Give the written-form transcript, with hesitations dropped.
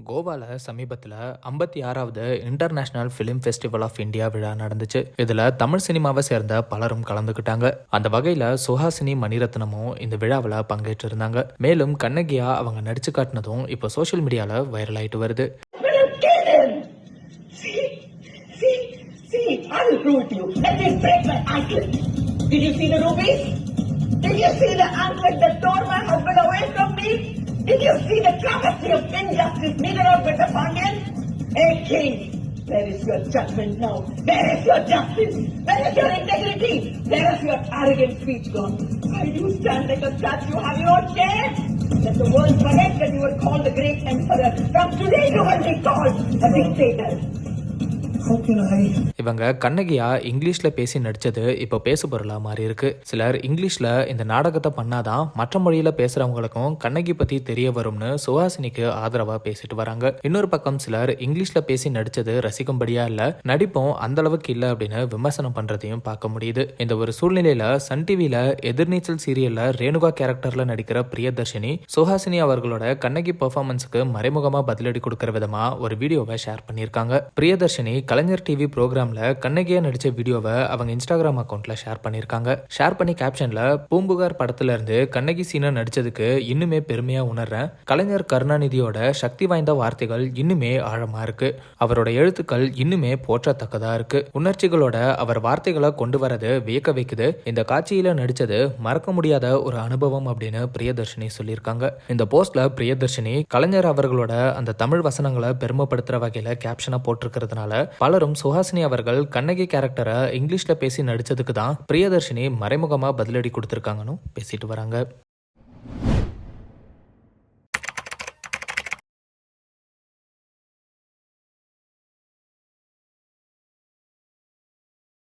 கோவால சமீபத்தில் 56வது international film festival of India விழா நடந்துச்சு. இதுல தமிழ் சினிமாவை சேர்ந்த பலரும் கலந்துக்கிட்டாங்க. அந்த வகையில சுஹாசினி மணிரத்னமும் இந்த விழாவில் பங்கேற்று இருந்தாங்க. மேலும் கண்ணகியா அவங்க நடிச்சு காட்டினதும் இப்போ சோஷியல் மீடியால வைரல் ஆயிட்டு வருது. Did you see the travesty of injustice meted out with the Pandian? Hey King, where is your judgment now? Where is your justice? Where is your integrity? Where is your arrogant speech gone? Why do you stand like a statue? Have you no shame? Let the world forget that you were called the great emperor. From today you will be called a dictator. இவங்க கண்ணகியா இங்கிலீஷ்ல பேசி நடிச்சது இப்போ பேசு பொருளா மாறி இருக்கு. சிலர் இங்கிலீஷ்ல இந்த நாடகத்தை பண்ணாதான் மற்ற மொழியில பேசுறவங்களுக்கும் கண்ணகி பத்தி தெரிய வரும்னு சுஹாசினிக்கு ஆதரவா பேசிட்டு வராங்க. இன்னொரு பக்கம் சிலர் இங்கிலீஷ்ல பேசி நடிச்சது ரசிக்கும்படியா இல்ல, நடிப்பும் அந்த அளவுக்கு இல்ல அப்படின்னு விமர்சனம் பண்றதையும் பார்க்க முடியுது. இந்த ஒரு சூழ்நிலையில சன் டிவில எதிர்நீச்சல் சீரியல்ல ரேணுகா கேரக்டர்ல நடிக்கிற பிரியதர்ஷினி சுஹாசினி அவர்களோட கண்ணகி பெர்ஃபார்மன்ஸுக்கு மறைமுகமா பதிலடி கொடுக்கிற விதமா ஒரு வீடியோவை ஷேர் பண்ணியிருக்காங்க. பிரியதர்ஷினி கலைஞர் டிவி ப்ரோக்ராம்ல கண்ணகியா நடிச்ச வீடியோவை அவங்க இன்ஸ்டாகிராம் அக்கௌண்ட்ல ஷேர் பண்ணிருக்காங்க. ஷேர் பண்ணி கேப்ஷன்ல பூம்புகார் படத்துல இருந்து கண்ணகி சீனை நடிச்சதுக்கு இன்னுமே பெருமையா உணர்றேன். கலைஞர் கருணாநிதியோட சக்தி வாய்ந்த வார்த்தைகள் இன்னுமே ஆழமா இருக்கு. அவரோட எழுத்துக்கள் இன்னுமே போற்றத்தக்கதா இருக்கு. உணர்ச்சிகளோட அவர் வார்த்தைகளை கொண்டு வரது வியக்க வைக்குது. இந்த காட்சியில நடிச்சது மறக்க முடியாத ஒரு அனுபவம் அப்படின்னு பிரியதர்ஷினி சொல்லியிருக்காங்க. இந்த போஸ்ட்ல பிரியதர்ஷினி கலைஞர் அவர்களோட அந்த தமிழ் வசனங்களை பெருமைப்படுத்துற வகையில கேப்ஷனை போட்டிருக்கிறதுனால பலரும் சுஹாசினி அவர்கள் கண்ணகி கேரக்டரை இங்கிலீஷ்ல பேசி நடிச்சதுக்கு தான் பிரியதர்ஷினி மறைமுகமா பதிலடி கொடுத்திருக்காங்கன்னு பேசிட்டு வராங்க.